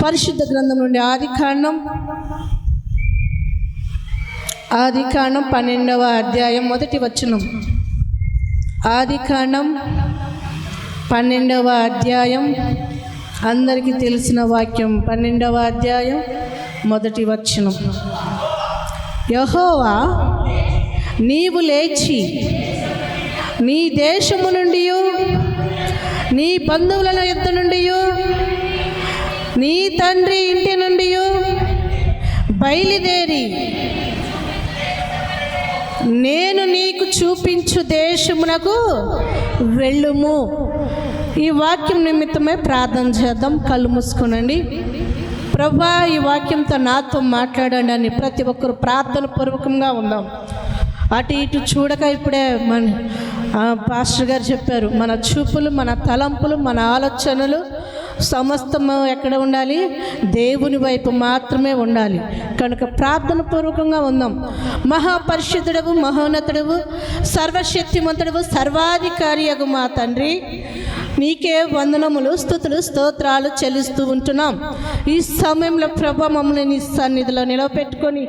పరిశుద్ధ గ్రంథం నుండి ఆదికాండం 12వ అధ్యాయం మొదటి వచనం. ఆదికాండం 12వ అధ్యాయం అందరికీ తెలిసిన వాక్యం. 12వ అధ్యాయం మొదటి వచనం. యెహోవా నీవు లేచి నీ దేశము నుండి నీ బంధువుల యొద్ద నుండి నీ తండ్రి ఇంటి నుండి బయలుదేరి నేను నీకు చూపించు దేశమునకు వెళ్ళుము. ఈ వాక్యం నిమిత్తమే ప్రార్థన చేద్దాం. కళ్ళు మూసుకోనండి. ప్రభా, ఈ వాక్యంతో నాతో మాట్లాడండి అని ప్రతి ఒక్కరు ప్రార్థన పూర్వకంగా ఉందాం. అటు ఇటు చూడక ఇప్పుడే మన పాస్టర్ గారు చెప్పారు, మన చూపులు, మన తలంపులు, మన ఆలోచనలు సమస్తము ఎక్కడ ఉండాలి? దేవుని వైపు మాత్రమే ఉండాలి. కనుక ప్రార్థన పూర్వకంగా ఉందాం. మహాపరిశుద్ధుడవు, మహోన్నతుడవు, సర్వశక్తిమంతుడవు, సర్వాధికారి యగు మా తండ్రి, నీకే వందనములు, స్తుతులు, స్తోత్రాలు చెల్లిస్తూ ఉంటున్నాం. ఈ సమయంలో ప్రభా మమ్మల్ని నీ సన్నిధిలో నిలవపెట్టుకొని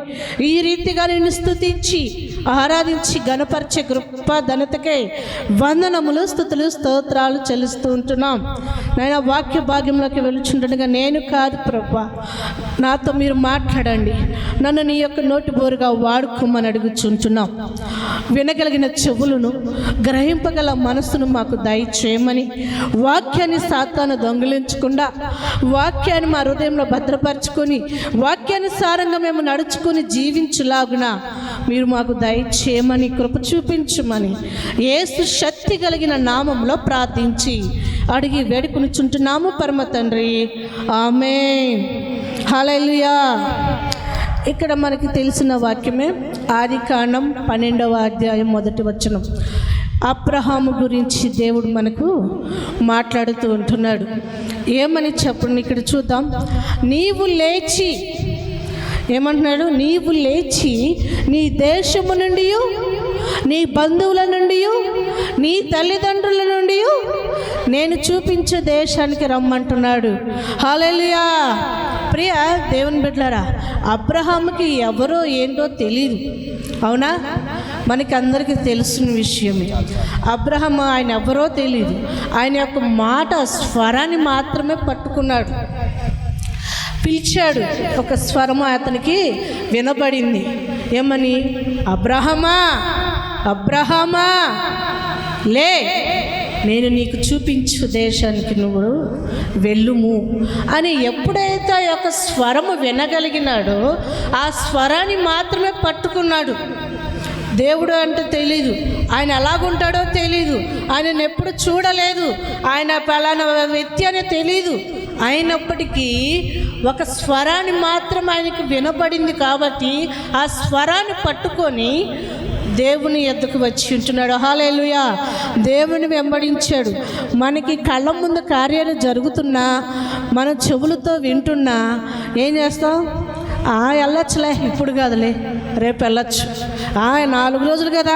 ఈ రీతిగా నిన్ను స్తుతించి ఆరాధించి గణపరిచే గొప్ప ఘనతకై వందనములు, స్తుతులు, స్తోత్రాలు చెల్లిస్తూ ఉంటున్నాం. నాయన వాక్య భాగ్యంలోకి వెళుచుండగా నేను కాదు ప్రభా, నాతో మీరు మాట్లాడండి. నన్ను నీ యొక్క నోటి బోరుగా వాడుకోమని అడుగుచుంటున్నాం. వినగలిగిన చెవులను, గ్రహింపగల మనసును మాకు దయచేయమని, వాక్యాన్ని సాతాను దొంగిలించకుండా వాక్యాన్ని మా హృదయంలో భద్రపరచుకొని వాక్యానుసారంగా మేము నడుచుకొని జీవించులాగున మీరు మాకు దయచేయమని, కృప చూపించమని యేసు శక్తి కలిగిన నామంలో ప్రార్థించి అడిగి వేడుకొనుచుంటున్నాము పరమ తండ్రి. ఆమేన్. హల్లెలూయా. ఇక్కడ మనకి తెలిసిన వాక్యమే. ఆదికాండం 12వ అధ్యాయం మొదటి వచనం. అబ్రహాము గురించి దేవుడు మనకు మాట్లాడుతూ ఉంటున్నాడు. ఏమని చెప్పండి, ఇక్కడ చూద్దాం. నీవు లేచి ఏమంటున్నాడు? నీవు లేచి నీ దేశము నుండి, నీ బంధువుల నుండి, నీ తల్లిదండ్రుల నుండి నేను చూపించే దేశానికి రమ్మంటున్నాడు. హల్లెలూయా. ప్రియ దేవుని బిడ్డలారా, అబ్రహాముకి ఎవరో ఏంటో తెలియదు, అవునా? మనకి అందరికీ తెలిసిన విషయమే. అబ్రహాము ఆయన ఎవరో తెలియదు. ఆయన యొక్క మాట స్వరాన్ని మాత్రమే పట్టుకున్నాడు. పిలిచాడు, ఒక స్వరము అతనికి వినబడింది. ఏమని? అబ్రహమా, అబ్రహమా, లే, నేను నీకు చూపించు దేశానికి నువ్వు వెళ్ళుము అని. ఎప్పుడైతే ఆ యొక్క స్వరము వినగలిగినాడో ఆ స్వరాన్ని మాత్రమే పట్టుకున్నాడు. దేవుడు అంటే తెలీదు, ఆయన ఎలాగుంటాడో తెలీదు, ఆయనను ఎప్పుడు చూడలేదు, ఆయన పలానా వ్యక్తి అని తెలీదు. అయినప్పటికీ ఒక స్వరాన్ని మాత్రం ఆయనకు వినబడింది కాబట్టి ఆ స్వరాన్ని పట్టుకొని దేవుని ఎద్దకు వచ్చి ఉంటున్నాడు. హల్లెలూయా. దేవుని వెంబడించాడు. మనకి కళ్ళ ముందు కార్యాలు జరుగుతున్నా మనం చెవులతో వింటున్నా ఏం చేస్తాం? వెళ్ళొచ్చులే, ఇప్పుడు కాదులే, రేపు వెళ్ళొచ్చు, 4 రోజులు కదా,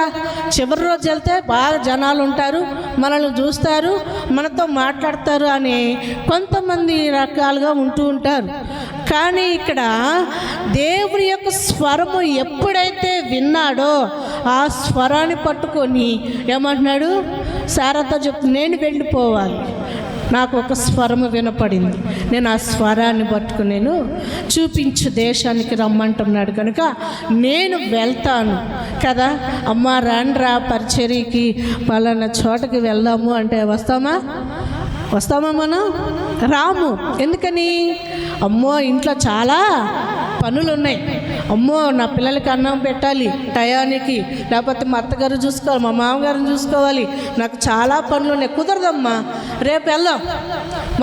చివరి రోజు వెళ్తే బాగా జనాలు ఉంటారు, మనల్ని చూస్తారు, మనతో మాట్లాడతారు అని కొంతమంది రకాలుగా ఉంటూ ఉంటారు. కానీ ఇక్కడ దేవుని యొక్క స్వరము ఎప్పుడైతే విన్నాడో ఆ స్వరాన్ని పట్టుకొని ఏమంటున్నాడు? సారాతో చెప్తూ, నేను వెళ్ళిపోవాలి, నాకు ఒక స్వరము వినపడింది, నేను ఆ స్వరాన్ని పట్టుకుని నేను చూపించు దేశానికి రమ్మంటున్నాడు కనుక నేను వెళ్తాను కదా. అమ్మ రండ్రా పరిచర్యకి పలానా చోటకి వెళ్దాము అంటే వస్తామా మనం? రాము. ఎందుకని? అమ్మో ఇంట్లో చాలా పనులు ఉన్నాయి, అమ్మో నా పిల్లలకి అన్నం పెట్టాలి టయానికి, లేకపోతే మా అత్తగారు చూసుకోవాలి, మా మామగారిని చూసుకోవాలి, నాకు చాలా పనులు ఉన్నాయి, కుదరదమ్మా, రేపు వెళ్దాం.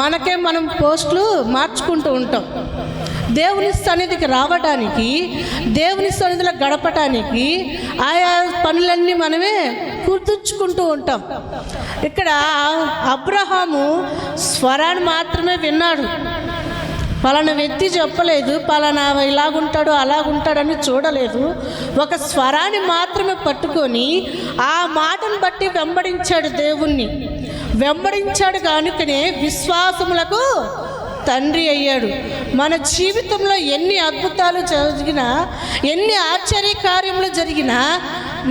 మనకే మనం పోస్టులు మార్చుకుంటూ ఉంటాం. దేవుని సన్నిధికి రావడానికి, దేవుని సన్నిధిలో గడపటానికి ఆయా పనులన్నీ మనమే గుర్తుంచుకుంటూ ఉంటాం. ఇక్కడ అబ్రహాము స్వరాన్ని మాత్రమే విన్నాడు. పలానా వ్యక్తి చెప్పలేదు, పలానా ఇలాగుంటాడు అలాగుంటాడని చూడలేదు. ఒక స్వరాన్ని మాత్రమే పట్టుకొని ఆ మాటను బట్టి వెంబడించాడు. దేవుణ్ణి వెంబడించాడు కనుకనే విశ్వాసములకు తండ్రి అయ్యాడు. మన జీవితంలో ఎన్ని అద్భుతాలు జరిగినా, ఎన్ని ఆశ్చర్య కార్యములు జరిగినా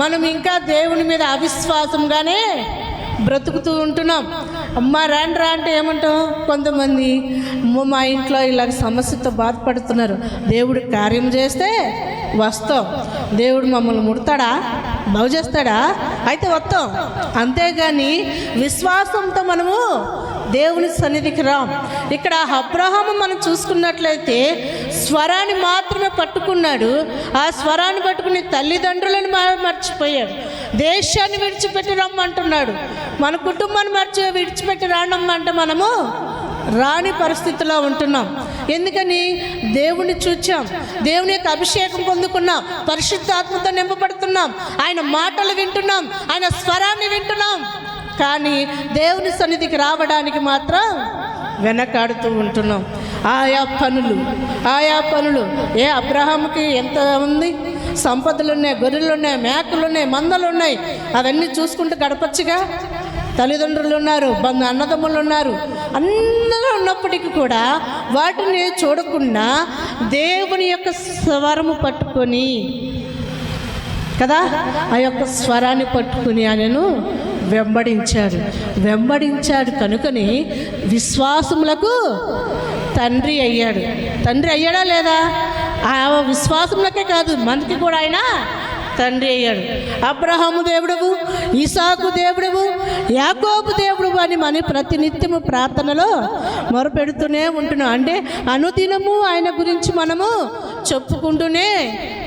మనం ఇంకా దేవుని మీద అవిశ్వాసంగానే బ్రతుకుతూ ఉంటున్నాం. అమ్మ రాండ్రా అంటే ఏమంటాం? కొంతమంది మా ఇంట్లో ఇలాగ సమస్యతో బాధపడుతున్నారు, దేవుడు కార్యం చేస్తే వస్తాం. దేవుడు మమ్మల్ని ముడతాడా, బాగు చేస్తాడా, అయితే వస్తాం. అంతేగాని విశ్వాసంతో మనము దేవుని సన్నిధికి రాం. ఇక్కడ అబ్రహాము మనం చూసుకున్నట్లయితే స్వరాన్ని మాత్రమే పట్టుకున్నాడు. ఆ స్వరాన్ని పట్టుకుని తల్లిదండ్రులను మర్చిపోయాడు. దేశాన్ని విడిచిపెట్టి రమ్మంటున్నాడు. మన కుటుంబాన్ని విడిచిపెట్టి రానమ్మంటే మనము రాని పరిస్థితిలో ఉంటున్నాం. ఎందుకని? దేవుని చూచాం, దేవుని యొక్క అభిషేకం పొందుకున్నాం, పరిశుద్ధాత్మతో నింపబడుతున్నాం, ఆయన మాటలు వింటున్నాం, ఆయన స్వరాన్ని వింటున్నాం. కానీ దేవుని సన్నిధికి రావడానికి మాత్రం వెనకాడుతూ ఉంటున్నాం. ఆయా పనులు అబ్రహాముకి ఎంత ఉంది? సంపదలు ఉన్నాయి, గొర్రెలు ఉన్నాయి, మేకలు ఉన్నాయి, మందలు ఉన్నాయి. అవన్నీ చూసుకుంటూ గడపచ్చుగా. తల్లిదండ్రులు ఉన్నారు, అన్నదమ్ములు ఉన్నారు, అందరూ ఉన్నప్పటికీ కూడా వాటిని చూడకుండా దేవుని యొక్క స్వరము పట్టుకొని కదా, ఆ యొక్క స్వరాన్ని పట్టుకుని ఆయనను వెంబడించాడు కనుకని విశ్వాసములకు తండ్రి అయ్యాడు. తండ్రి అయ్యాడా లేదా? ఆ విశ్వాసములకే కాదు, మనకి కూడా ఆయన తండ్రి అయ్యాడు. అబ్రహాము దేవుడవు, ఇసాకు దేవుడవు, యాకోబు దేవుడవు అని మన ప్రతినిత్యము ప్రార్థనలో మొరపెడుతూనే ఉంటున్నాం. అంటే అనుదినము ఆయన గురించి మనము చెప్పుకుంటూనే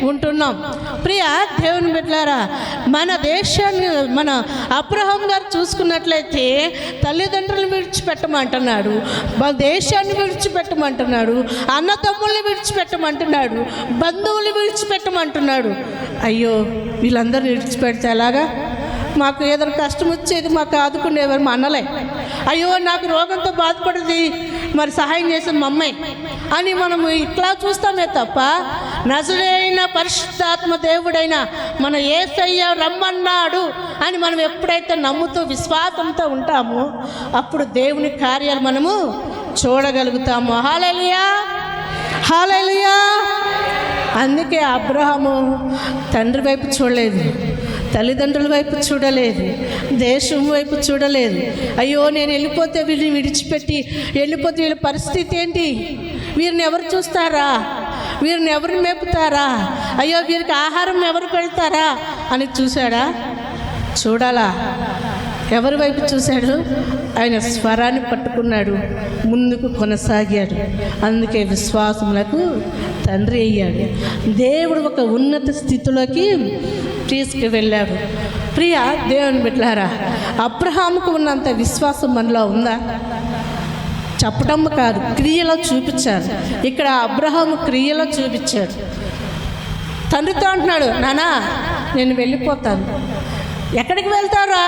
ఉంటున్నాం. ప్రియ దేవుని బిడ్డలారా, మన దేశాన్ని మన అబ్రహాం గారు చూసుకున్నట్లయితే తల్లిదండ్రులను విడిచిపెట్టమంటున్నాడు, దేశాన్ని విడిచిపెట్టమంటున్నాడు, అన్నదమ్ముల్ని విడిచిపెట్టమంటున్నాడు, బంధువులు విడిచిపెట్టమంటున్నాడు. అయ్యో, వీళ్ళందరూ విడిచిపెడితే ఎలాగా? మాకు ఏదైనా కష్టం వచ్చేది, మాకు ఆదుకునేవారు మా అన్నలే. అయ్యో, నాకు రోగంతో బాధపడింది, మరి సహాయం చేసిన మా అమ్మాయి అని మనము ఇట్లా చూస్తామే తప్ప, నజరేయుడైన పరిశుద్ధాత్మ దేవుడైన మన యేసయ్య రమ్మన్నాడు అని మనం ఎప్పుడైతే నమ్ముతూ విశ్వాసంతో ఉంటామో అప్పుడు దేవుని కార్యాలు మనము చూడగలుగుతాము. హల్లెలూయా, హల్లెలూయా. అందుకే అబ్రహాము తండ్రి వైపు చూడలేదు, తల్లిదండ్రుల వైపు చూడలేదు, దేశం వైపు చూడలేదు. అయ్యో, నేను వెళ్ళిపోతే వీళ్ళని విడిచిపెట్టి వెళ్ళిపోతే వీళ్ళ పరిస్థితి ఏంటి? వీరిని ఎవరు చూస్తారా? వీరిని ఎవరు మేపుతారా? అయ్యో, వీరికి ఆహారం ఎవరు పెడతారా అని చూశాడా? చూడాలా? ఎవరి వైపు చూశాడు? ఆయన స్వరాన్ని పట్టుకున్నాడు, ముందుకు కొనసాగాడు. అందుకే విశ్వాసములకు తండ్రి అయ్యాడు. దేవుడు ఒక ఉన్నత స్థితిలోకి తీసుకువెళ్ళాడు. ప్రియ దేవుని బిడ్డలారా, అబ్రహాముకు ఉన్నంత విశ్వాసం మనలో ఉందా? చెప్పడం కాదు, క్రియలో చూపించారు. ఇక్కడ అబ్రహాము క్రియలో చూపించాడు. తండ్రితో అంటున్నాడు, నానా నేను వెళ్ళిపోతాను. ఎక్కడికి వెళ్తారా?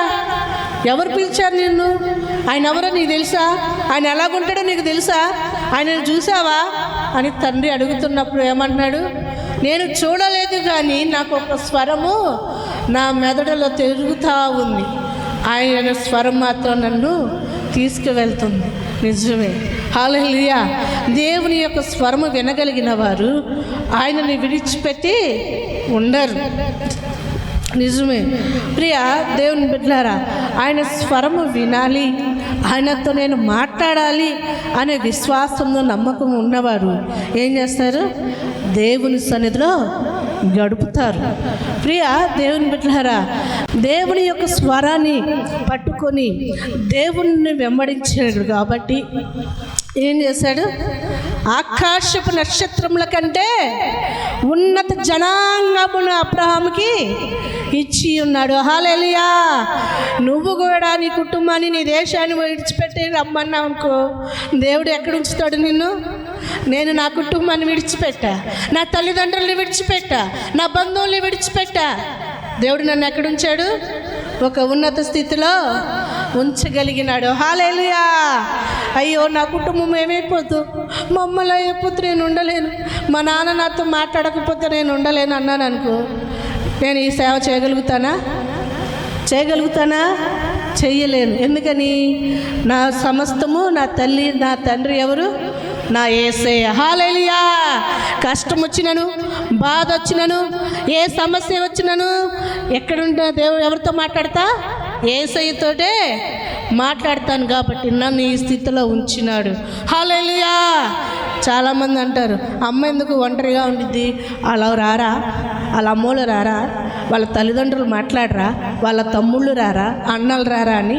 ఎవరు పిలిచారు నిన్ను? ఆయన ఎవరో నీకు తెలుసా? ఆయన ఎలాగుంటాడో నీకు తెలుసా? ఆయనను చూసావా అని తండ్రి అడుగుతున్నప్పుడు ఏమంటున్నాడు? నేను చూడలేదు, కానీ నాకు ఒక స్వరము నా మెదడులో తిరుగుతూ ఉంది. ఆయన స్వరం మాత్రం నన్ను తీసుకువెళ్తుంది. నిజమే, హల్లెలూయా. దేవుని యొక్క స్వరము వినగలిగిన వారు ఆయనని విడిచిపెట్టి ఉండరు. నిజమే ప్రియ దేవుని బిడ్డలారా, ఆయన స్వరము వినాలి, ఆయనతో నేను మాట్లాడాలి అనే విశ్వాసంలో నమ్మకం ఉన్నవారు ఏం చేస్తారు? దేవుని సన్నిధిలో గడుపుతారు. ప్రియ దేవుని బిడ్డలారా, దేవుని యొక్క స్వరాన్ని పట్టుకొని దేవుణ్ణి వెంబడించాడు కాబట్టి ఏం చేశాడు? ఆకాశపు నక్షత్రముల కంటే ఉన్నత జనాంగమును అబ్రహాముకి ఇచ్చి ఉన్నాడు. హల్లెలూయా. నువ్వు కూడా నీ కుటుంబాన్ని, నీ దేశాన్ని విడిచిపెట్టి రమ్మన్నావు అనుకో, దేవుడు ఎక్కడ ఉంచుతాడు నిన్ను? నేను నా కుటుంబాన్ని విడిచిపెట్టా, నా తల్లిదండ్రుల్ని విడిచిపెట్టా, నా బంధువుల్ని విడిచిపెట్టా. దేవుడు నన్ను ఎక్కడుంచాడు? ఒక ఉన్నత స్థితిలో ఉంచగలిగినాడు. హల్లెలూయా. అయ్యో, నా కుటుంబం ఏమైపోతు, మా అమ్మలో అయిపోతే నేను ఉండలేను, మా నాన్న నాతో మాట్లాడకపోతే నేను ఉండలేను అన్నాను అనుకో, నేను ఈ సేవ చేయగలుగుతానా? చెయ్యలేను. ఎందుకని? నా సమస్తము నా తల్లి నా తండ్రి ఎవరు? నా యేసయ్య. హల్లెలూయా. కష్టం వచ్చినను, బాధ వచ్చినను, ఏ సమస్య వచ్చినను ఎక్కడుంటే దేవుడు ఎవరితో మాట్లాడతా? యేసయ్యతోటే మాట్లాడతాను కాబట్టి నన్ను ఈ స్థితిలో ఉంచినాడు. హల్లెలూయా. చాలామంది అంటారు, అమ్మ ఎందుకు ఒంటరిగా ఉండిద్ది, అలా రారా, వాళ్ళ అమ్మోళ్ళు రారా, వాళ్ళ తల్లిదండ్రులు మాట్లాడరా, వాళ్ళ తమ్ముళ్ళు రారా, అన్నలు రారా అని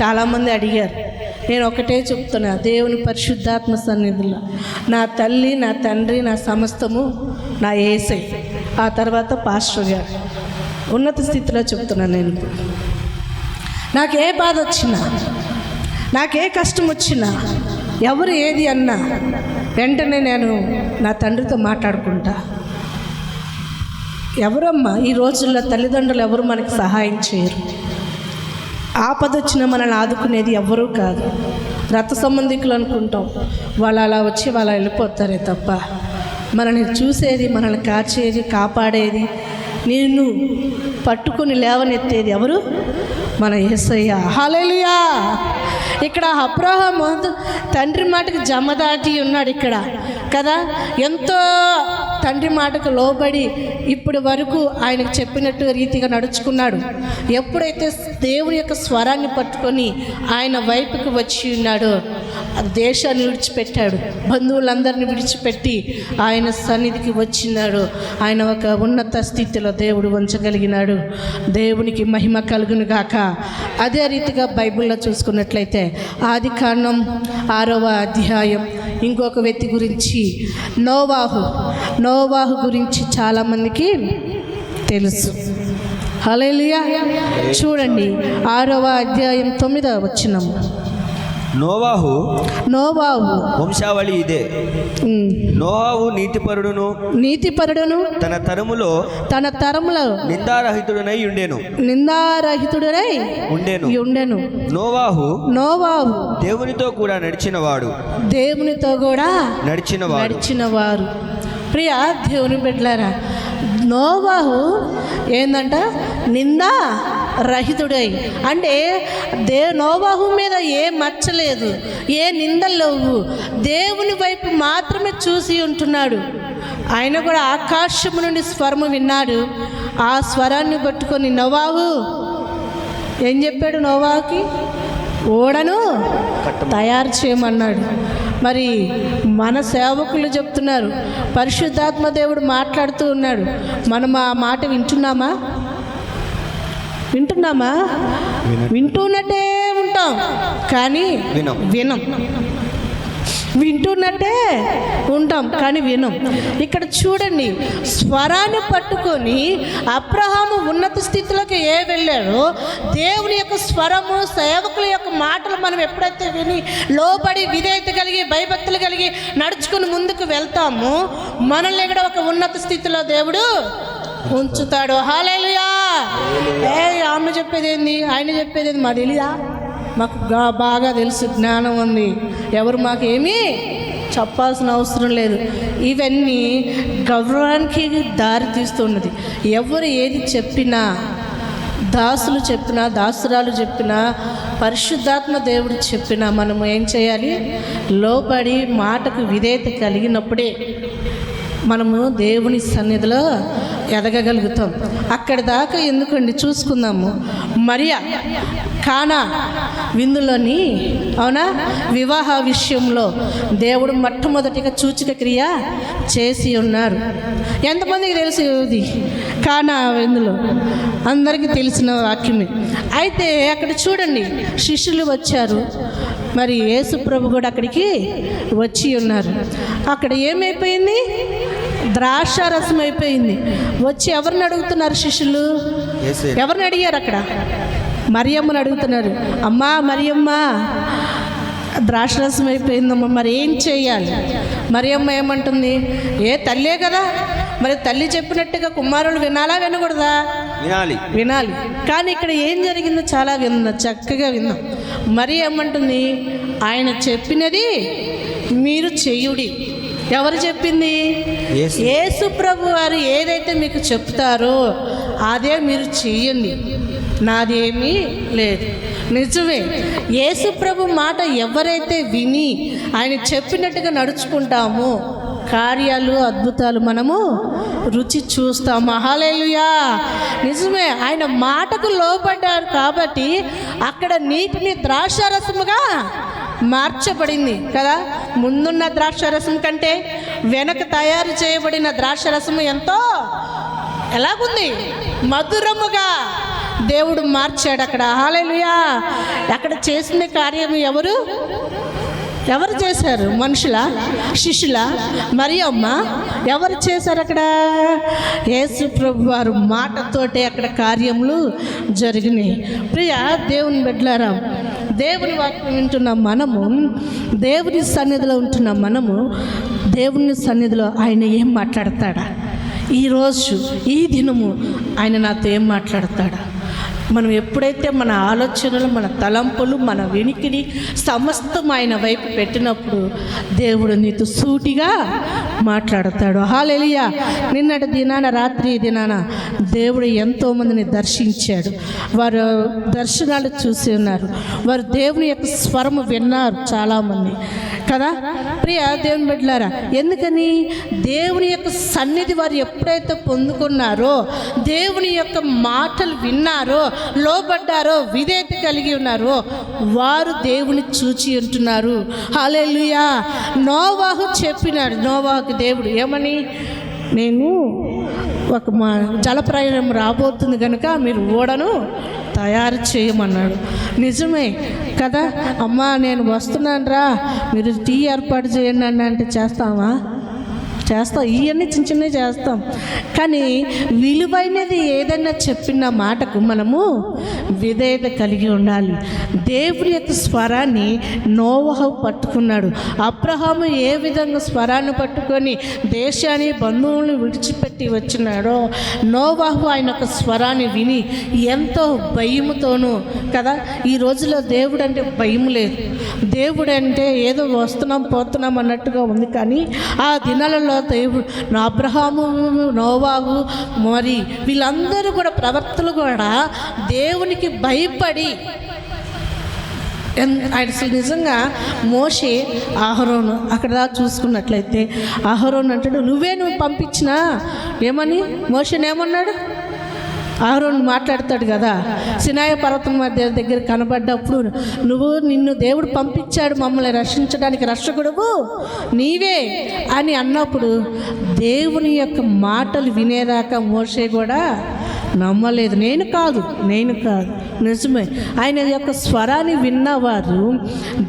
చాలామంది అడిగారు. నేను ఒకటే చెప్తున్నా, దేవుని పరిశుద్ధాత్మ సన్నిధిలో నా తల్లి, నా తండ్రి, నా సమస్తము నా యేసయ్య. ఆ తర్వాత పాస్టర్ గారు. ఉన్నత స్థితిలో చెప్తున్నాను. నేను నాకే బాధ వచ్చినా, నాకే కష్టం వచ్చినా, ఎవరు ఏది అన్నా వెంటనే నేను నా తండ్రితో మాట్లాడుకుంటా. ఎవరమ్మా ఈ రోజుల్లో తల్లిదండ్రులు ఎవరు మనకి సహాయం చేయరు. ఆపద వచ్చిన మనల్ని ఆదుకునేది ఎవ్వరూ కాదు. రక్త సంబంధికులు అనుకుంటాం, వాళ్ళు అలా వచ్చి వాళ్ళు వెళ్ళిపోతారే తప్ప మనల్ని చూసేది, మనల్ని కాచేది, కాపాడేది, నిన్ను పట్టుకుని లేవనెత్తేది ఎవరు? మన యేసయ్య. హల్లెలూయా. ఇక్కడ అబ్రహాము తండ్రి మాటకు జమదాటి ఉన్నాడు ఇక్కడ కదా. ఎంతో తండ్రి మాటకు లోబడి ఇప్పటి వరకు ఆయనకు చెప్పినట్టు రీతిగా నడుచుకున్నాడు. ఎప్పుడైతే దేవుని యొక్క స్వరాన్ని పట్టుకొని ఆయన వైపుకు వచ్చి ఉన్నాడో దేశాన్ని విడిచిపెట్టాడు, బంధువులందరినీ విడిచిపెట్టి ఆయన సన్నిధికి వచ్చినాడు. ఆయన ఒక ఉన్నత స్థితిలో దేవుడు ఉంచగలిగినాడు. దేవునికి మహిమ కలుగును గాక. అదే రీతిగా బైబిల్లో చూసుకున్నట్లయితే ఆదికాండం 6వ అధ్యాయం ఇంకొక వ్యక్తి గురించి, నోవాహు గురించి చాలామందికి తెలుసు. హల్లెలూయా. చూడండి 6వ అధ్యాయం 9వ వచనం. నోవాహు వంశావళి ఇదే. నోవాహు నీతిపరుడును తన తరములో నిందారహితుడనై ఉండెను. నోవాహు దేవునితో కూడా నడిచినవారు. ప్రియ దేవుని బిడ్డలారా, నోవాహు ఏందంట? నిందా రహితుడై. అంటే నోవాహు మీద ఏ మచ్చలేదు, ఏ నిందలేవు. దేవుని వైపు మాత్రమే చూసి ఉంటున్నాడు. ఆయన కూడా ఆకాశము నుండి స్వరము విన్నాడు. ఆ స్వరాన్ని పట్టుకొని నోవాహు ఏం చెప్పాడు? నోవాహుకి ఓడను తయారు చేయమన్నాడు. మరి మన సేవకులు చెప్తున్నారు, పరిశుద్ధాత్మ దేవుడు మాట్లాడుతూ ఉన్నాడు. మనం ఆ మాట వింటున్నామా? వింటున్నట్టే ఉంటాం కానీ వినం. వింటున్నట్టే ఉంటాం కానీ వినం. ఇక్కడ చూడండి, స్వరాన్ని పట్టుకొని అబ్రహాము ఉన్నత స్థితిలోకి వెళ్ళాడో దేవుని యొక్క స్వరము, సేవకుల యొక్క మాటలు మనం ఎప్పుడైతే విని లోబడి విధేయత కలిగి భయభక్తులు కలిగి నడుచుకుని ముందుకు వెళ్తామో మనల్ని కూడా ఒక ఉన్నత స్థితిలో దేవుడు ఉంచుతాడు. హల్లెలూయా. ఆమె చెప్పేది ఏంది, ఆయన చెప్పేది ఏంది మాకు తెలీదా? మాకు బాగా తెలుసు, జ్ఞానం ఉంది. ఎవరు మాకేమీ చెప్పాల్సిన అవసరం లేదు. ఇవన్నీ గౌరవానికి దారి తీస్తున్నది. ఎవరు ఏది చెప్పినా, దాసులు చెప్పినా, దాసురాలు చెప్పినా, పరిశుద్ధాత్మ దేవుడు చెప్పినా మనము ఏం చేయాలి? లోబడి మాటకు విధేయత కలిగినప్పుడే మనము దేవుని సన్నిధిలో ఎదగగలుగుతాం. అక్కడి దాకా ఎందుకండి, చూసుకుందాము. మరియా కానా విందులోని, అవునా, వివాహ విషయంలో దేవుడు మొట్టమొదటిగా సూచక క్రియ చేసి ఉన్నారు. ఎంతమందికి తెలుసు ఇది? కానా విందులో అందరికీ తెలిసిన వాక్యమే. అయితే అక్కడ చూడండి, శిష్యులు వచ్చారు. మరి యేసు ప్రభు కూడా అక్కడికి వచ్చి ఉన్నారు. అక్కడ ఏమైపోయింది? ద్రాక్ష రసం అయిపోయింది. వచ్చి ఎవరిని అడుగుతున్నారు శిష్యులు? ఎవరిని అడిగారు? అక్కడ మరియమ్మని అడుగుతున్నారు. అమ్మా మరియమ్మ, ద్రాక్షరసం అయిపోయిందమ్మా, మరి ఏం చేయాలి? మరియమ్మ ఏమంటుంది? ఏ తల్లే కదా, మరి తల్లి చెప్పినట్టుగా కుమారులు వినాలా వినకూడదా? వినాలి. కానీ ఇక్కడ ఏం జరిగిందో చాలా చక్కగా విన్నాం. మరి ఏమంటుంది? ఆయన చెప్పినది మీరు చెయ్యుడి. ఎవరు చెప్పింది? యేసు ప్రభు వారు ఏదైతే మీకు చెప్తారో అదే మీరు చెయ్యండి, నాదేమీ లేదు. నిజమే. యేసు ప్రభు మాట ఎవరైతే విని ఆయన చెప్పినట్టుగా నడుచుకుంటామో కార్యాలు అద్భుతాలు మనము రుచి చూస్తాము. హల్లెలూయా. నిజమే, ఆయన మాటకు లోబడ్డారు కాబట్టి అక్కడ నీటిని ద్రాక్షారసముగా మార్చబడింది కదా. ముందున్న ద్రాక్షారసం కంటే వెనక తయారు చేయబడిన ద్రాక్షారసము ఎంతో ఎలాగుంది, మధురముగా దేవుడు మార్చాడు అక్కడ. హల్లెలూయా. అక్కడ చేసిన కార్యం ఎవరు చేశారు? మనుషుల, శిష్యుల, మరియమ్మ? ఎవరు చేశారు అక్కడ? యేసు ప్రభు వారు మాటతోటే అక్కడ కార్యములు జరిగినాయి. ప్రియ దేవుని బిడ్డలారా, దేవుని వాక్యం వింటున్న మనము, దేవుని సన్నిధిలో ఉంటున్న మనము, దేవుని సన్నిధిలో ఆయన ఏం మాట్లాడతాడా? ఈరోజు ఈ దినము ఆయన నాతో ఏం మాట్లాడతాడా? మనం ఎప్పుడైతే మన ఆలోచనలు, మన తలంపులు, మన వినికిడి సమస్తం ఆయన వైపు పెట్టినప్పుడు దేవుడు నీతో సూటిగా మాట్లాడతాడు. హల్లెలూయా. నిన్నటి దినాన, రాత్రి దినాన దేవుడు ఎంతోమందిని దర్శించాడు. వారు దర్శనాలు చూసి ఉన్నారు. వారు దేవుని యొక్క స్వరము విన్నారు చాలామంది కదా. ప్రియ దేవుని బిడ్డలారా, ఎందుకని? దేవుని యొక్క సన్నిధి వారు ఎప్పుడైతే పొందుకున్నారో, దేవుని యొక్క మాటలు విన్నారో, లోబడ్డారో, విధేయత కలిగి ఉన్నారో, వారు దేవుని చూచి ఉంటున్నారు. హల్లెలూయా. నోవాహు చెప్పినాడు, నోవాహుకి దేవుడు ఏమని? నేను ఒక జలప్రయాణం రాబోతుంది కనుక మీరు ఓడను తయారు చేయమన్నాడు. నిజమే కదా. అమ్మా నేను వస్తున్నాను రా, మీరు టీ ఏర్పాటు చేయండి అని అంటే చేస్తాం. ఇవన్నీ చిన్న చిన్నవి చేస్తాం. కానీ విలువైనది ఏదైనా చెప్పిన మాటకు మనము విధేయత కలిగి ఉండాలి. దేవుని యొక్క స్వరాన్ని నోవహు పట్టుకున్నాడు. అబ్రహాము ఏ విధంగా స్వరాన్ని పట్టుకొని దేశాన్ని, బంధువులను విడిచిపెట్టి వచ్చినాడో, నోవహు ఆయన యొక్క స్వరాన్ని విని ఎంతో భయముతోనూ కదా. ఈ రోజులో దేవుడు అంటే భయం లేదు. దేవుడు అంటే ఏదో వస్తున్నాం పోతున్నాం అన్నట్టుగా ఉంది. కానీ ఆ దినాలలో దేవుడు, అబ్రహాము, నోవాహు, మరి వీళ్ళందరూ కూడా ప్రవక్తలు కూడా దేవునికి భయపడి ఆయన నిజంగా మోషే, అహరోను అక్కడ చూసుకున్నట్లయితే అహరోను అంటాడు, నువ్వు పంపించినా ఏమని? మోషేని ఏమన్నాడు? అహరోను మాట్లాడతాడు కదా, సినాయి పర్వతం దగ్గర కనబడ్డప్పుడు, నిన్ను దేవుడు పంపించాడు మమ్మల్ని రక్షించడానికి, రక్షకుడువు నీవే అని అన్నప్పుడు దేవుని యొక్క మాటలు వినేదాకా మోషే కూడా నమ్మలేదు. నేను కాదు. నిజమే. ఆయన యొక్క స్వరాన్ని విన్నవారు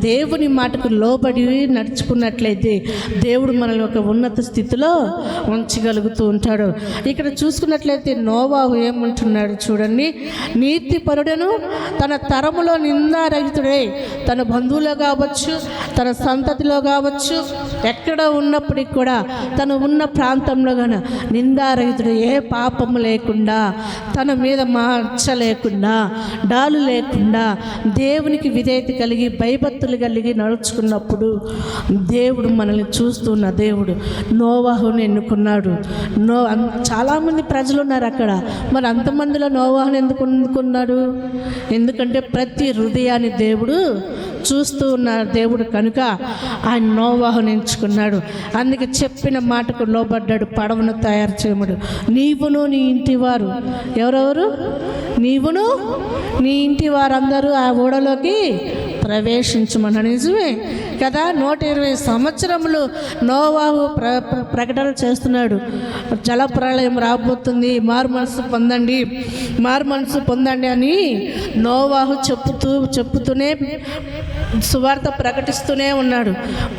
దేవుని మాటకు లోబడి నడుచుకున్నట్లయితే దేవుడు మనల్ని ఒక ఉన్నత స్థితిలో ఉంచగలుగుతూ ఉంటాడు. ఇక్కడ చూసుకున్నట్లయితే నోవాహు ఏమంటున్నాడు చూడండి, నీతిపరుడను తన తరములో నిందారహితుడే, తన బంధువులో కావచ్చు, తన సంతతిలో కావచ్చు, ఎక్కడ ఉన్నప్పటికి కూడా తను ఉన్న ప్రాంతంలో కానీ నిందారహితుడు, ఏ పాపము లేకుండా, తన మీద మచ్చ లేకుండా, డాలు లేకుండా, దేవునికి విధేయత కలిగి భయభక్తులు కలిగి నడుచుకున్నప్పుడు దేవుడు మనల్ని చూస్తున్న దేవుడు నోవాహుని ఎన్నుకున్నాడు. చాలామంది ప్రజలు ఉన్నారు అక్కడ. మరి అంతమందిలో నోవాహుని ఎందుకు ఎన్నుకున్నాడు? ఎందుకంటే ప్రతి హృదయాన్ని దేవుడు చూస్తూ ఉన్నారు దేవుడు కనుక ఆయన నోవాహుని ఎంచుకున్నాడు. అందుకే చెప్పిన మాటకు లోబడ్డాడు. పడవను తయారు చేయమడు. నీవును నీ ఇంటి వారు, ఎవరెవరు? నీవును నీ ఇంటి వారందరూ ఆ ఓడలోకి ప్రవేశించమన్నాడు. నిజమే కదా. 120 సంవత్సరములు నోవాహు ప్రకటన చేస్తున్నాడు, జలప్రళయం రాబోతుంది, మారు మనసు పొందండి అని నోవాహు చెప్పుతూనే సువార్త ప్రకటిస్తూనే ఉన్నాడు.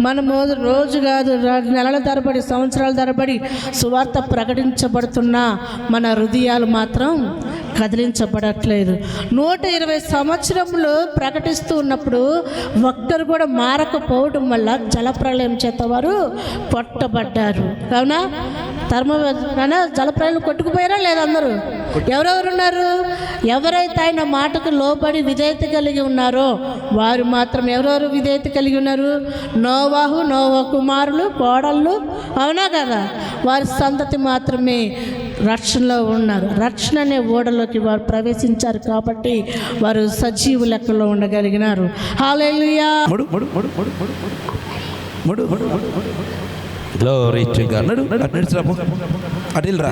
మనము రోజు కాదు, నెలల తరబడి, సంవత్సరాల తరబడి సువార్త ప్రకటించబడుతున్నా మన హృదయాలు మాత్రం కదిలించబడట్లేదు. 120 సంవత్సరములు ప్రకటిస్తూ ఉన్నప్పుడు ఒక్కరు కూడా మారకపోవడం వల్ల జలప్రళయం చేత వారు కొట్టబడ్డారు. అవునా? జలప్రళయం కొట్టుకుపోయారా లేదా? అందరూ ఎవరెవరు ఉన్నారు? ఎవరైతే ఆయన మాటకు లోబడి విధేయత కలిగి ఉన్నారో వారు మాత్రం. ఎవరెవరు విధేయత కలిగి ఉన్నారు? నోవాహు, నోవా కుమారులు, కోడళ్ళు, అవునా కదా? వారి సంతతి మాత్రమే రక్షణలో ఉన్నారు. రక్షణ అనే ఓడలోకి వారు ప్రవేశించారు కాబట్టి వారు సజీవు లెక్కలో ఉండగలిగినారు. హల్లెలూయా. Glory to God. నడుచురాపు అటిల్రా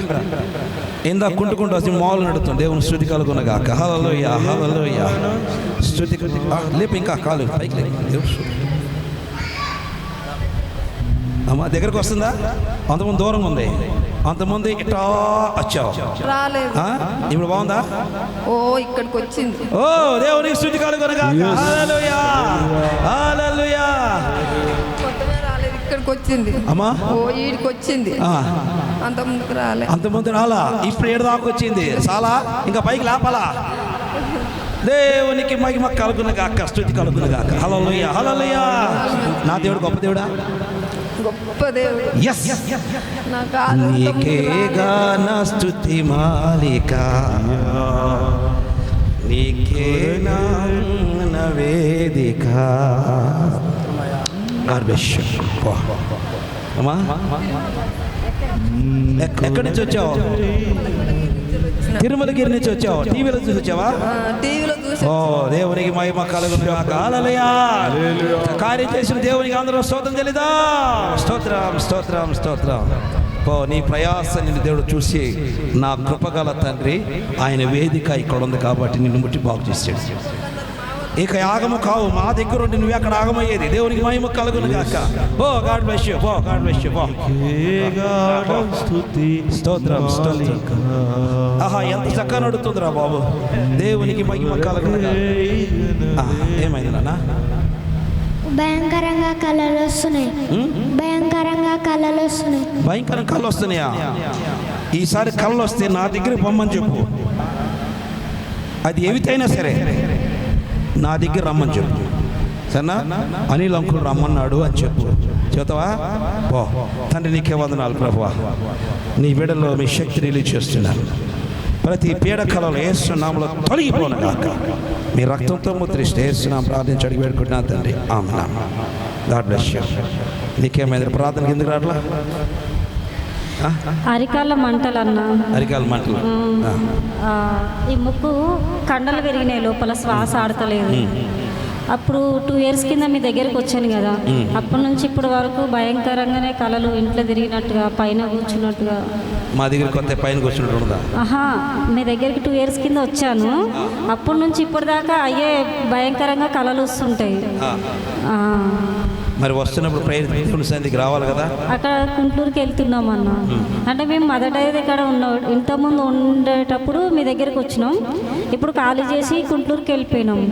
ఏందా కుంటుకుంటూ వచ్చి మామూలు నడుతుంది. దేవుని స్తుతి కలుగునగాక. హల్లెలూయా హల్లెలూయా. స్తుతి లేపు ఇంకా కాలు పైకి లేపు. దేవుని స్తుతి. అమ్మ దగ్గరకు వస్తుందా? అంతమంది దూరంగా ఉంది. అంతమంది ఇట్లా వచ్చావు రాలేదు. ఇప్పుడు బాగుందా? ఓ ఇక్కడికి వచ్చింది. ఓ దేవునికి స్తుతి కలుగునగాక. హల్లెలూయా హల్లెలూయా. కొత్తగా రాలేదు, ఇక్కడికి వచ్చింది. అమ్మా ఓ ఈడికి వచ్చింది. అంత ముందుకు రాలే. అంతమంది రాలా, ఇప్పుడు ఏడు దాకా వచ్చింది. చాలా ఇంకా పైకి లేపాలా? దేవునికి మహిమ కలుగునగాక. స్తుతి కలుగునగాక. హల్లెలూయా హల్లెలూయా. నా దేవుడు గొప్ప దేవుడా, గొప్ప దేవుడు. ఎస్ నాకు నీకేగా నా స్తుతి మాలిక, నీకే నా వేదిక. అమ్మా ఎక్కడి నుంచి వచ్చావు? తిరుమలగిరి నుంచి వచ్చావు. టీవీలో చూసి వచ్చావా? టీవీలో చూసి. ఓ దేవునికి మహిమ కలుగునగాక. హల్లెలూయా. కార్యం చేసిన దేవునికి అందరూ స్తోత్రం చెల్లిదా. స్తోత్రం స్తోత్రం స్తోత్రం. ఓ నీ ప్రయాస నిన్ను దేవుడు చూసి, నా కృపగల తండ్రి ఆయన వేదిక ఇక్కడ ఉంది కాబట్టి నిన్ను ముట్టి బాగు చేసాడు. ఇక యాగము కావు, మా దగ్గర ఉండి నువ్వు అక్కడ ఆగమయ్యేది. దేవునికి మహిమ కలుగునగాక. Oh God bless you. Oh God bless you. స్తోత్రం స్తోత్రం. ఆహా ఎంత చక్కగా నడుతుందిరా బాబు. దేవునికి మహిమ కలుగునగాక. ఏమైంది నాన్న? భయంకరంగా కళలు వస్తున్నాయి. భయంకరంగా కళలు వస్తున్నాయి. భయంకరం కళ్ళు వస్తున్నాయా? ఈసారి కళ్ళు వస్తే నా దగ్గరికి పొమ్మని చెప్పు. అది ఏవితైనా సరే నా దగ్గర రమ్మని చెప్పు. సరేనా? అనిల్ అంకుల్ రమ్మన్నాడు అని చెప్పు. చెబుతావా? ఓ తండ్రి నీకే వందనాలు ప్రభువా. నీ బిడ్డలో మీ శక్తి రిలీజ్ చేస్తున్నాను. ప్రతి పీడ కళలు యేసు నామములో తొలగిపోనగాక. మీ రక్తంతో ముద్రిస్తే యేసు నామములో ప్రార్థించి అడిగి పెట్టుకుంటున్నాను తండ్రి. ఆమేన్. God bless you. నీకేమైంది? ప్రార్థనకి ఎందుకు రాట్లా? అరికాళ్ళ మంటలు అన్నా. అరికాళ్ళ మంటలు. ఈ ముక్కు కండలు పెరిగినాయి, లోపల శ్వాస ఆడతలేదు. అప్పుడు 2 years కింద మీ దగ్గరికి వచ్చాను కదా, అప్పటి నుంచి ఇప్పటి వరకు భయంకరంగానే కళలు, ఇంట్లో తిరిగినట్టుగా, పైన కూర్చున్నట్టుగా. మా దగ్గర కొత్త పైన కూర్చున్నట్టు. ఆహా, మీ దగ్గరికి 2 years కింద వచ్చాను. అప్పటి నుంచి ఇప్పటిదాకా అయ్యే భయంకరంగా కళలు వస్తుంటాయి. మరి వస్తున్నప్పుడు దేవుని సన్నిధికి రావాలి కదా. అక్కడ గుంటూరుకి వెళ్తున్నాం అన్న. అంటే మేము మొదట ఇక్కడ ఇంతకుముందు ఉండేటప్పుడు మీ దగ్గరికి వచ్చినాం. ఇప్పుడు ఖాళీ చేసి గుంటూరుకి వెళ్ళిపోయినాం.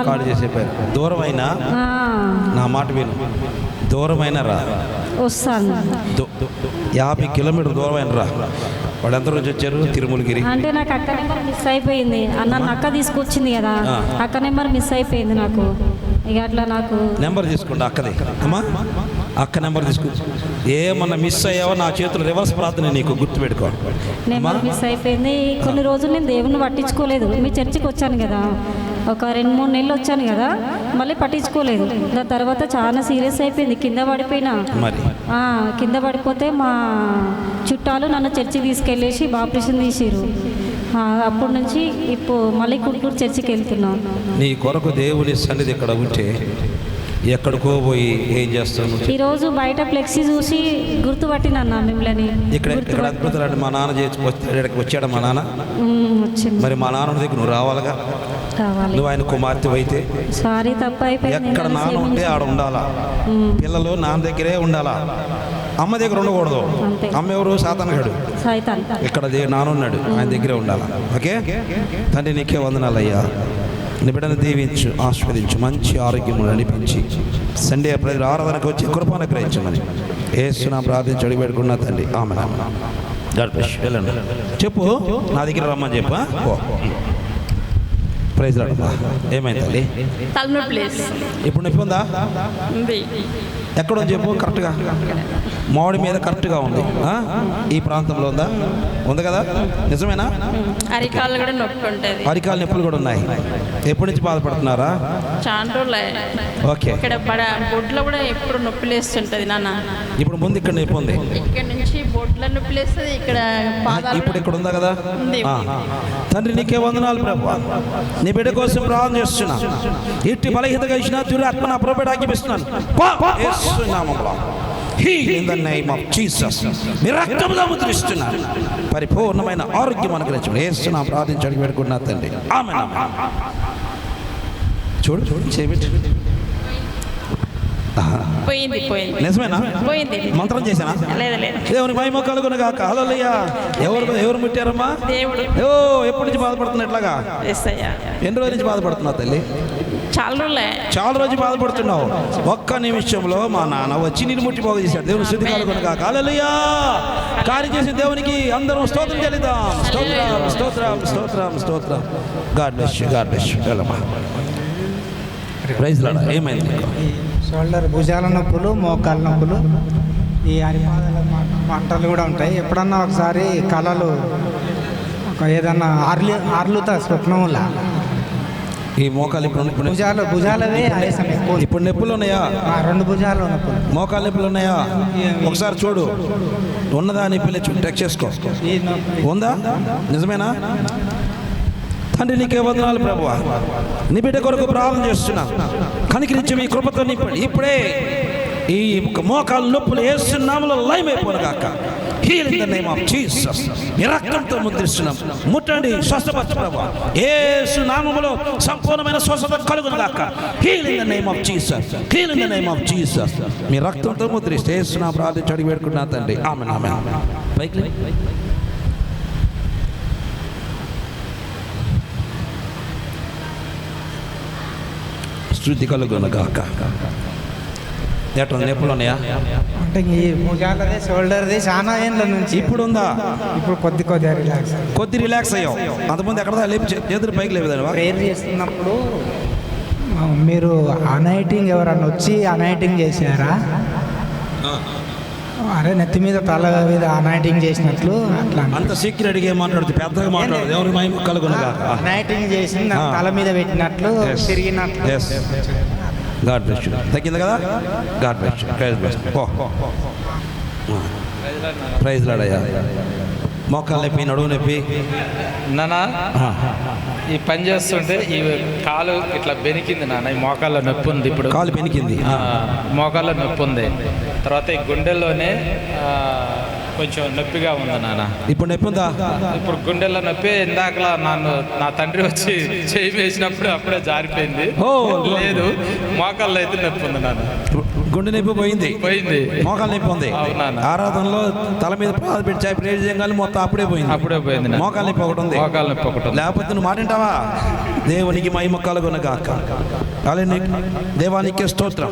ఖాళీ చేసే దూరం అయినా నా మాట విను. దూరం అయినా రా, వస్తాను. 50 కిలోమీటర్ల దూరం అయిన రా. వాళ్ళు ఎంత రోజు వచ్చారు? తిరుమలగిరి. అంటే నాకు అక్క నెంబర్ మిస్ అయిపోయింది అన్న. అక్క తీసుకొచ్చింది కదా, అక్క నెంబర్ మిస్ అయిపోయింది నాకు. ఇక అట్లా నాకు నెంబర్ తీసుకోండి అక్కది. అమ్మా అక్క నెంబర్ తీసుకో. ఏమన్నా మిస్ అయ్యావో నా చేతులు రివర్స్ ప్రార్థన నీకు గుర్తుపెట్టుకో. నెంబర్ మిస్ అయిపోయింది. కొన్ని రోజులు నేను దేవుని పట్టించుకోలేదు. మీ చర్చికి వచ్చాను కదా, ఒక 2-3 నెలలు వచ్చాను కదా, మళ్ళీ పట్టించుకోలేదు. దాని తర్వాత చాలా సీరియస్ అయిపోయింది. కింద పడిపోయినా. కింద పడిపోతే మా చుట్టాలు నన్ను చర్చికి తీసుకెళ్ళేసి ఆపరేషన్ తీసిరు. అప్పటి నుంచి ఇప్పుడు మళ్ళీ గుంటూరు చర్చికి వెళ్తున్నాను. నీ కొరకు దేవుని సన్నిధి ఇక్కడ ఉంటే ఎక్కడికో పోయి ఏం చేస్తాను? ఈరోజు బయట ఫ్లెక్సీ చూసి గుర్తుపట్టినన్నా మిమ్మల్ని. ఇక్కడ అద్భుతాలు మా నాన్న వచ్చాడు. మా నాన్న వచ్చింది. మరి మా నాన్న దగ్గర నువ్వు రావాలిగా. నువ్వు ఆయన కుమార్తె అయితే సారీ తప్పు అయిపోయింది. ఎక్కడ నాన్న ఉంటే ఆడ ఉండాలా. పిల్లలు నాన్న దగ్గరే ఉండాలా, అమ్మ దగ్గర ఉండకూడదు. అమ్మ ఎవరు? సాతానుగాడు. ఇక్కడ నాన్న ఉన్నాడు, ఆయన దగ్గరే ఉండాలా. ఓకే తండ్రి నీకే వందనాలయ్యా. నీ బిడ్డను దీవించు, ఆస్వాదించు, మంచి ఆరోగ్యం నడిపించి సండే ప్రజలు ఆరాధనకు వచ్చి కృపను గ్రహించమని యేసునామములో ప్రార్థించి అడిగి పెట్టుకున్నా తండ్రి. ఆమేన్. వెళ్ళండి, చెప్పు నా దగ్గర రమ్మని చెప్పు. Praise lord. ఏమైంది తల్లి? తలనొప్పి. ఇప్పుడు నొప్పి ఉందా? ఎక్కడో చెప్పు కరెక్ట్గా. మామిడి మీద కరెక్ట్గా ఉంది. ఈ ప్రాంతంలో ఉందా? ఉంది కదా, నిజమేనా? అరికాళ్ళు కూడా నొప్పి ఉంటుంది. అరికాలు నొప్పులు కూడా ఉన్నాయి. ఎప్పటి నుంచి బాధపడుతున్నారా? చాలా రోజులు. ఓకే. ఇక్కడ బొడ్లో కూడా ఎప్పుడు నొప్పి లేస్తుంటది నాన్న. ఇప్పుడు ముందు ఇక్కడ నొప్పి ఉంది, ఇక్కడ నుంచి బొడ్ల నొప్పి లేస్తుంది. ఇక్కడ ఇప్పుడు ఇక్కడ ఉందా కదా? ఉంది. తండ్రి నీకే వందనాలు ప్రభువా. నీ బిడ్డ కోసం ప్రార్థన చేస్తున్నా. ఇట్టి బలహీనతగా ఇచ్చిన దురాత్మ నా ప్రభువుకి ఆజ్ఞాపిస్తున్నాను. యేసు నామములో heal in the name of Jesus. మీ రక్తంలో ముద్రిస్తున్నాను. పరిపూర్ణమైన ఆరోగ్యం అనుగ్రహించండి. యేసు నామములో ప్రార్థించడానికి వేడుకుంటున్నా తండ్రి. ఆమేన్. చూడు చేయబెట్టు. పోయింది. నిజమేనా? పోయింది. మంత్రం చేశానా? లేదు. దేవుని మహిమ కలుగును గాక. హల్లెలూయా. ఎవరు ముట్టారమ్మా? దేవుడు. ఎప్పటి నుంచి బాధపడుతున్నా? ఎట్లాగా? ఎన్ని రోజుల నుంచి బాధపడుతున్నావు తల్లి? చాలా రోజు బాధపడుతున్నావు. ఒక్క నిమిషంలో మా నాన్న వచ్చి నిన్ను ముట్టి బాగు చేశాడు. దేవుని స్తుతి కలుగును గాక. హల్లెలూయా. కార్యం చేసిన దేవునికి అందరం స్తోత్రం చెల్లిద్దాం. స్తోత్రం. God bless you. Praise lord. ఏమైంది? షోల్డర్ భుజాల నొప్పులు, మోకాళ్ళ నొప్పులు, ఈ అరిపాదాల మంటలు కూడా ఉంటాయి. ఎప్పుడన్నా ఒకసారి కళలు ఏదన్నా ఆర్లుతా స్వప్నంలా ఈ మోకాలు భుజాలవే ఇప్పుడు నొప్పులు ఉన్నాయా? 2 భుజాలు నొప్పులు. మోకాలు నొప్పులు ఉన్నాయా? ఒకసారి చూడు. ఉన్నదా నీ పిల్ల చెక్ చేసుకో. ఉందా? నిజమేనా? తండ్రి నీకే వందనాలు ప్రభువా. నీ బిడ్డ కొరకు ప్రార్థన చేస్తున్నా. కనికరించి మీ కృపతో నింపండి. ఇప్పుడే ఈ మోకాలు నొప్పులు యేసు నామములో లయమైపోను గాక. Heal in the name of Jesus. నీ రక్తంతో ముద్రిస్తున్నాం. ముట్టండి, స్వస్థపరచు ప్రభువా. యేసు నామములో సంపూర్ణమైన స్వస్థత కలుగును గాక. Heal in the name of Jesus. మీ రక్తంతో ముద్రిస్తే యేసు నామములో ప్రార్థించి వేడుకుంటున్నా తండ్రి. ఆమేన్. పైకి శుద్ధి కలుగును గాక. ఎట్లా నొప్పులు ఉన్నాయా? అంటే ఈ భుజాలది, షోల్డర్ది చాలా ఏళ్ళ నుంచి. ఇప్పుడు ఉందా? ఇప్పుడు కొద్ది రిలాక్స్ అయ్యావు. అంతకుముందు ఎక్కడ చేతులు పైకి లేవు. ప్రేయర్ చేస్తున్నప్పుడు మీరు అనైటింగ్ ఎవరన్నా వచ్చి అనైటింగ్ చేశారా? అరే నెత్తి మీద తల మీద అనైటింగ్ చేసినట్లు అట్లా. అంత సీక్రెట్ గా మాట్లాడుతూ పెద్దగా మాట్లాడదు. ఎవరి మహిమ కలుగును గాక. అనైటింగ్ చేసి తల మీద పెట్టినట్లు తిరిగినట్లు. God bless you. తగ్గింది కదా? God bless you. Praise lord అయ్యా. మోకాలు నొప్పి, నడువు నొప్పి నానా ఈ పని చేస్తుంటే ఈ కాలు ఇట్లా బెనికింది నాన్న. ఈ మోకాళ్ళ నొప్పి ఉంది. ఇప్పుడు కాలు బెనికింది, మోకాళ్ళ నొప్పి ఉంది. తర్వాత ఈ గుండెల్లోనే కొంచెం నొప్పిగా ఉంది నాన్న. ఇప్పుడు నొప్పి ఉందా? ఇప్పుడు గుండెల్లో నొప్పి. ఇందాకలా నా తండ్రి వచ్చి చేయి వేసినప్పుడు అప్పుడే జారిపోయింది. లేదు, మోకాళ్ళు అయితే నొప్పి ఉంది నాన్న. గుండె నొప్పి పోయింది, మోకాలు నొప్పి ఉంది. ఆరాధనలో తల మీద ప్రార్థన పెట్టి ప్రేర్ చేయగానే మొత్తం అప్పుడే పోయింది. మోకాలు నొప్పి ఒకటి ఉంది. లేకపోతే నువ్వు మాట వింటావా? దేవునికి మహిమ కలుగును గాక. దేవానికి స్తోత్రం.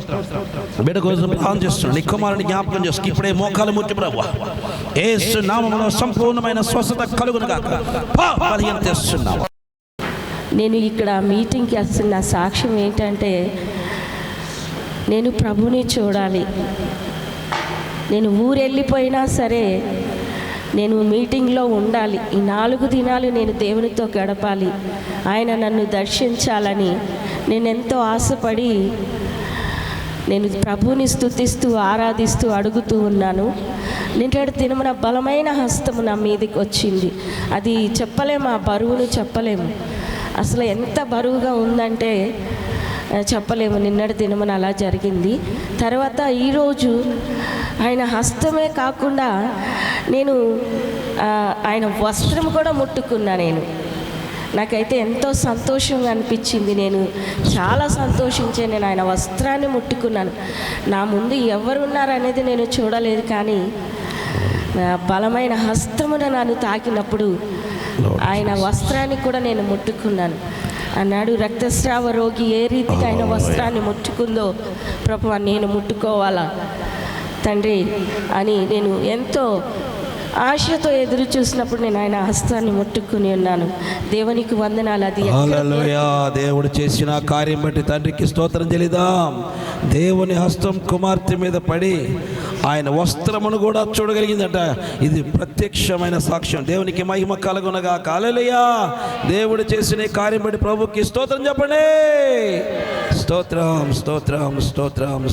బిడ్డ కోసం ప్రార్థన చేస్తున్నాడు. నీ కుమారుని జ్ఞాపకం చేసుకు. ఇప్పుడే మోకాలు ముట్టి ప్రభువా యేసు నామములో సంపూర్ణమైన స్వస్థత కలుగును గాక. బలహీనత తెస్తున్నావు. నేను ఇక్కడ మీటింగ్కి వస్తున్న సాక్ష్యం ఏంటంటే, నేను ప్రభుని చూడాలి. నేను ఊరెళ్ళిపోయినా సరే నేను మీటింగ్లో ఉండాలి. ఈ 4 దినాలు నేను దేవునితో గడపాలి. ఆయన నన్ను దర్శించాలని నేను ఎంతో ఆశపడి నేను ప్రభుని స్తుతిస్తూ ఆరాధిస్తూ అడుగుతూ ఉన్నాను. నిన్నటి దినమున బలమైన హస్తము నా మీదకి వచ్చింది. అది చెప్పలేము, ఆ బరువును చెప్పలేము. అసలు ఎంత బరువుగా ఉందంటే చెప్పలేము. నిన్నటి దినమున అలా జరిగింది. తర్వాత ఈరోజు ఆయన హస్తమే కాకుండా నేను ఆయన వస్త్రం కూడా ముట్టుకున్నా. నాకైతే ఎంతో సంతోషంగా అనిపించింది. నేను చాలా సంతోషించే నేను ఆయన వస్త్రాన్ని ముట్టుకున్నాను. నా ముందు ఎవరున్నారనేది నేను చూడలేదు, కానీ బలమైన హస్తమున నన్ను తాకినప్పుడు ఆయన వస్త్రాన్ని కూడా నేను ముట్టుకున్నాను. అన్నాడు, రక్తస్రావ రోగి ఏ రీతిగా ఆయన వస్త్రాన్ని ముట్టుకుందో ప్రభువా నేను ముట్టుకోవాలా తండ్రి అని నేను ఎంతో ఆశతో ఎదురు చూసినప్పుడు నేను ఆయన హస్తాన్ని ముట్టుకుని ఉన్నాను. దేవునికి వందనాలు. అది హల్లెలూయా. దేవుడు చేసిన కార్యం బట్టి తండ్రికి స్తోత్రం చెల్లిద్దాం. దేవుని హస్తం కుమార్తె మీద పడి ఆయన వస్త్రమును కూడా చూడగలిగిందట. ఇది ప్రత్యక్షమైన సాక్ష్యం. దేవునికి మహిమ కలుగునగా. హల్లెలూయా. దేవుడు చేసిన ఈ కార్యం బట్టి ప్రభుకి స్తోత్రం చెప్పండి. స్తోత్రం స్తోత్రం స్తోత్రం.